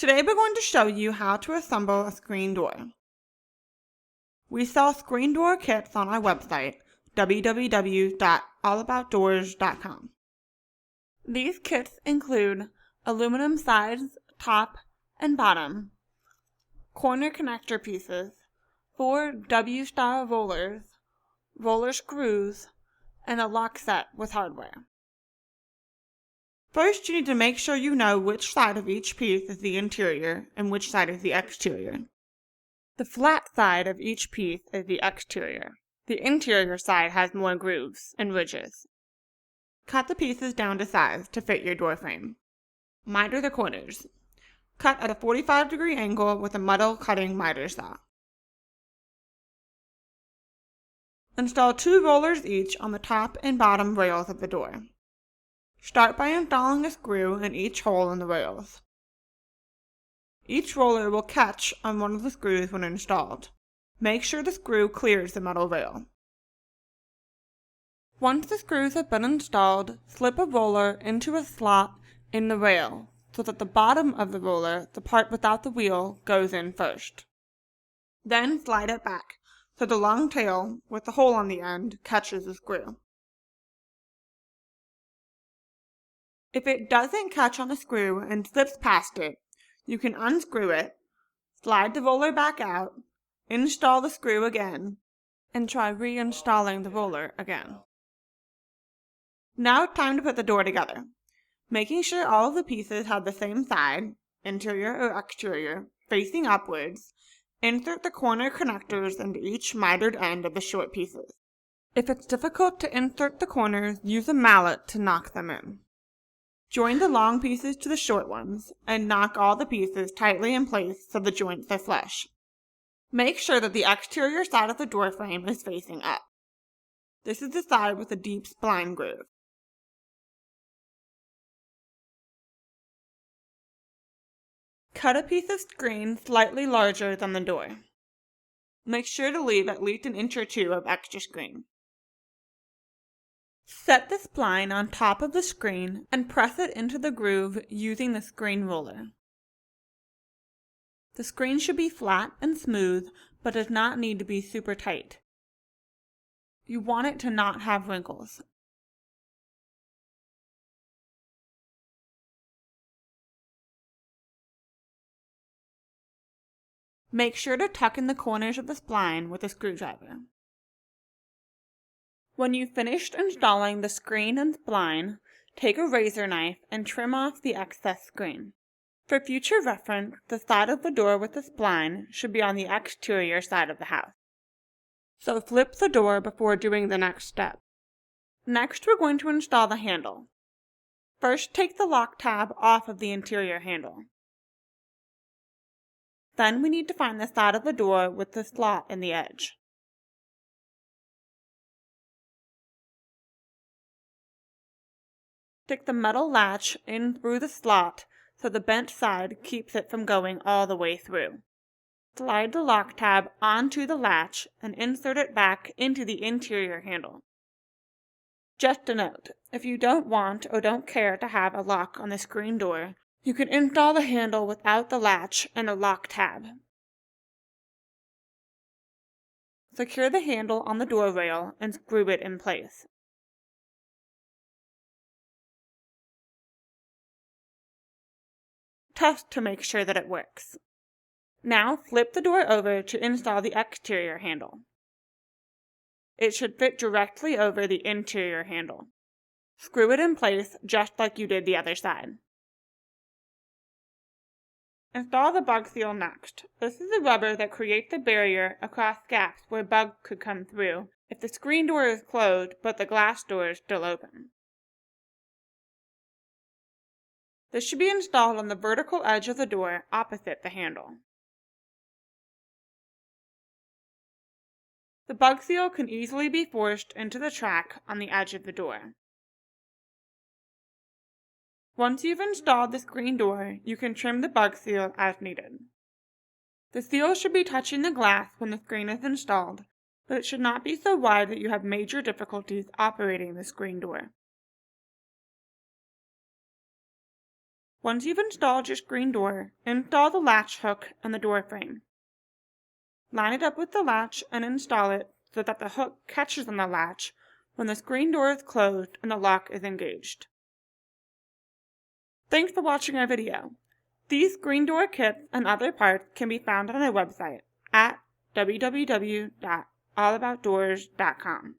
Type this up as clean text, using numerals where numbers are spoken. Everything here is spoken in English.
Today we're going to show you how to assemble a screen door. We sell screen door kits on our website, www.allaboutdoors.com. These kits include aluminum sides, top and bottom, corner connector pieces, 4 W-style rollers, roller screws, and a lock set with hardware. First, you need to make sure you know which side of each piece is the interior and which side is the exterior. The flat side of each piece is the exterior. The interior side has more grooves and ridges. Cut the pieces down to size to fit your door frame. Miter the corners. Cut at a 45-degree angle with a metal cutting miter saw. Install 2 rollers each on the top and bottom rails of the door. Start by installing a screw in each hole in the rails. Each roller will catch on one of the screws when installed. Make sure the screw clears the metal rail. Once the screws have been installed, slip a roller into a slot in the rail so that the bottom of the roller, the part without the wheel, goes in first. Then slide it back so the long tail, with the hole on the end, catches the screw. If it doesn't catch on the screw and slips past it, you can unscrew it, slide the roller back out, install the screw again, and try reinstalling the roller again. Now it's time to put the door together. Making sure all of the pieces have the same side, interior or exterior, facing upwards, insert the corner connectors into each mitered end of the short pieces. If it's difficult to insert the corners, use a mallet to knock them in. Join the long pieces to the short ones, and knock all the pieces tightly in place so the joints are flush. Make sure that the exterior side of the door frame is facing up. This is the side with a deep spline groove. Cut a piece of screen slightly larger than the door. Make sure to leave at least an inch or 2 of extra screen. Set the spline on top of the screen and press it into the groove using the screen roller. The screen should be flat and smooth, but does not need to be super tight. You want it to not have wrinkles. Make sure to tuck in the corners of the spline with a screwdriver. When you've finished installing the screen and spline, take a razor knife and trim off the excess screen. For future reference, the side of the door with the spline should be on the exterior side of the house. So flip the door before doing the next step. Next, we're going to install the handle. First, take the lock tab off of the interior handle. Then we need to find the side of the door with the slot in the edge. Stick the metal latch in through the slot so the bent side keeps it from going all the way through. Slide the lock tab onto the latch and insert it back into the interior handle. Just a note, if you don't want or don't care to have a lock on the screen door, you can install the handle without the latch and a lock tab. Secure the handle on the door rail and screw it in place. Test to make sure that it works. Now flip the door over to install the exterior handle. It should fit directly over the interior handle. Screw it in place just like you did the other side. Install the bug seal next. This is the rubber that creates a barrier across gaps where bugs could come through if the screen door is closed but the glass door is still open. This should be installed on the vertical edge of the door opposite the handle. The bug seal can easily be forced into the track on the edge of the door. Once you've installed the screen door, you can trim the bug seal as needed. The seal should be touching the glass when the screen is installed, but it should not be so wide that you have major difficulties operating the screen door. Once you've installed your screen door, install the latch hook and the door frame. Line it up with the latch and install it so that the hook catches on the latch when the screen door is closed and the lock is engaged. Thanks for watching our video. These screen door kits and other parts can be found on our website at www.allaboutdoors.com.